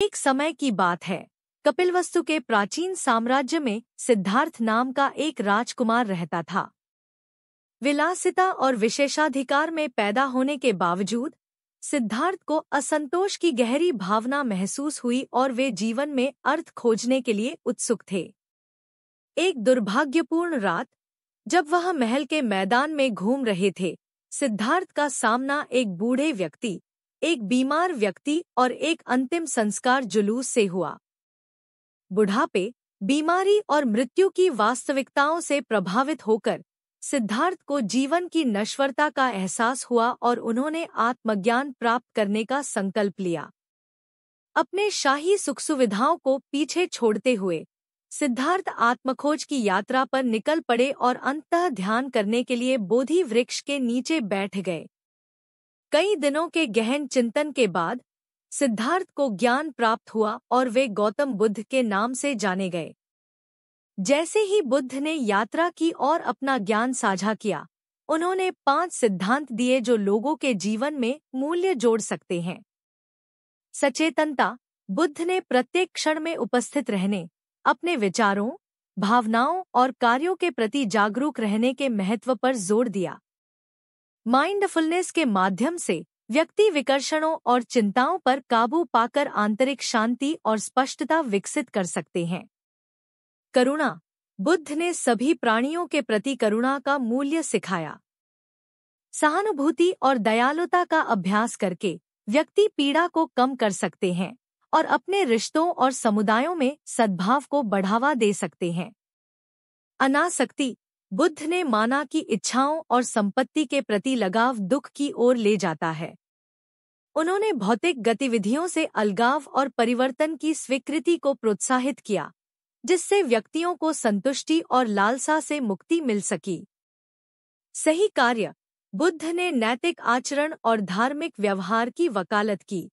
एक समय की बात है। कपिलवस्तु के प्राचीन साम्राज्य में सिद्धार्थ नाम का एक राजकुमार रहता था। विलासिता और विशेषाधिकार में पैदा होने के बावजूद सिद्धार्थ को असंतोष की गहरी भावना महसूस हुई और वे जीवन में अर्थ खोजने के लिए उत्सुक थे। एक दुर्भाग्यपूर्ण रात, जब वह महल के मैदान में घूम रहे थे, सिद्धार्थ का सामना एक बूढ़े व्यक्ति, एक बीमार व्यक्ति और एक अंतिम संस्कार जुलूस से हुआ। बुढ़ापे, बीमारी और मृत्यु की वास्तविकताओं से प्रभावित होकर सिद्धार्थ को जीवन की नश्वरता का एहसास हुआ और उन्होंने आत्मज्ञान प्राप्त करने का संकल्प लिया। अपने शाही सुख सुविधाओं को पीछे छोड़ते हुए सिद्धार्थ आत्मखोज की यात्रा पर निकल पड़े और अंततः ध्यान करने के लिए बोधि वृक्ष के नीचे बैठ गए। कई दिनों के गहन चिंतन के बाद सिद्धार्थ को ज्ञान प्राप्त हुआ और वे गौतम बुद्ध के नाम से जाने गए। जैसे ही बुद्ध ने यात्रा की और अपना ज्ञान साझा किया, उन्होंने 5 सिद्धांत दिए जो लोगों के जीवन में मूल्य जोड़ सकते हैं। सचेतनता, बुद्ध ने प्रत्येक क्षण में उपस्थित रहने, अपने विचारों, भावनाओं और कार्यों के प्रति जागरूक रहने के महत्व पर जोर दिया। माइंडफुलनेस के माध्यम से व्यक्ति विकर्षणों और चिंताओं पर काबू पाकर आंतरिक शांति और स्पष्टता विकसित कर सकते हैं। करुणा, बुद्ध ने सभी प्राणियों के प्रति करुणा का मूल्य सिखाया। सहानुभूति और दयालुता का अभ्यास करके व्यक्ति पीड़ा को कम कर सकते हैं और अपने रिश्तों और समुदायों में सद्भाव को बढ़ावा दे सकते हैं। अनासक्ति, बुद्ध ने माना कि इच्छाओं और संपत्ति के प्रति लगाव दुख की ओर ले जाता है। उन्होंने भौतिक गतिविधियों से अलगाव और परिवर्तन की स्वीकृति को प्रोत्साहित किया, जिससे व्यक्तियों को संतुष्टि और लालसा से मुक्ति मिल सकी। सही कार्य, बुद्ध ने नैतिक आचरण और धार्मिक व्यवहार की वकालत की।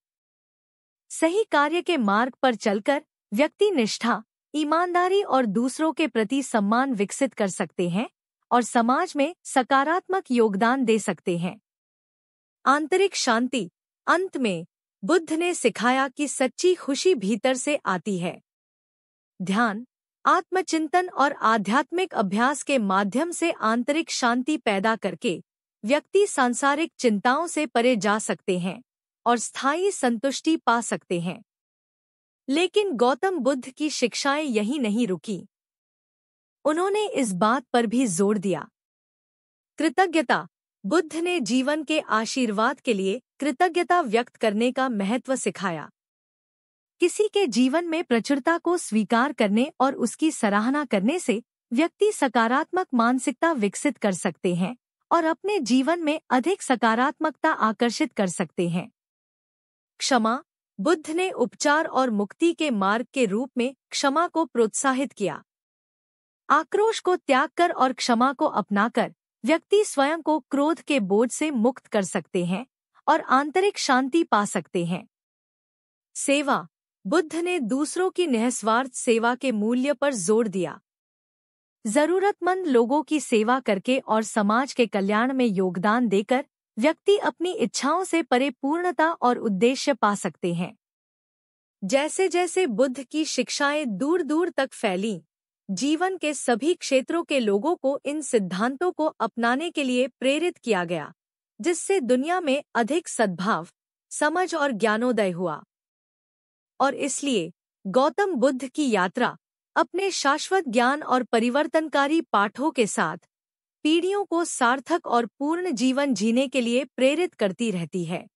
सही कार्य के मार्ग पर चलकर व्यक्ति निष्ठा, ईमानदारी और दूसरों के प्रति सम्मान विकसित कर सकते हैं और समाज में सकारात्मक योगदान दे सकते हैं। आंतरिक शांति, अंत में बुद्ध ने सिखाया कि सच्ची खुशी भीतर से आती है। ध्यान, आत्मचिंतन और आध्यात्मिक अभ्यास के माध्यम से आंतरिक शांति पैदा करके व्यक्ति सांसारिक चिंताओं से परे जा सकते हैं और स्थायी संतुष्टि पा सकते हैं। लेकिन गौतम बुद्ध की शिक्षाएं यहीं नहीं रुकी। उन्होंने इस बात पर भी जोर दिया। कृतज्ञता, बुद्ध ने जीवन के आशीर्वाद के लिए कृतज्ञता व्यक्त करने का महत्व सिखाया। किसी के जीवन में प्रचुरता को स्वीकार करने और उसकी सराहना करने से व्यक्ति सकारात्मक मानसिकता विकसित कर सकते हैं और अपने जीवन में अधिक सकारात्मकता आकर्षित कर सकते हैं। क्षमा, बुद्ध ने उपचार और मुक्ति के मार्ग के रूप में क्षमा को प्रोत्साहित किया। आक्रोश को त्याग कर और क्षमा को अपनाकर व्यक्ति स्वयं को क्रोध के बोझ से मुक्त कर सकते हैं और आंतरिक शांति पा सकते हैं। सेवा, बुद्ध ने दूसरों की निस्वार्थ सेवा के मूल्य पर जोर दिया। जरूरतमंद लोगों की सेवा करके और समाज के कल्याण में योगदान देकर व्यक्ति अपनी इच्छाओं से परे पूर्णता और उद्देश्य पा सकते हैं। जैसे जैसे बुद्ध की शिक्षाएं दूर दूर तक फैलीं, जीवन के सभी क्षेत्रों के लोगों को इन सिद्धांतों को अपनाने के लिए प्रेरित किया गया, जिससे दुनिया में अधिक सद्भाव, समझ और ज्ञानोदय हुआ। और इसलिए गौतम बुद्ध की यात्रा अपने शाश्वत ज्ञान और परिवर्तनकारी पाठों के साथ पीढ़ियों को सार्थक और पूर्ण जीवन जीने के लिए प्रेरित करती रहती है।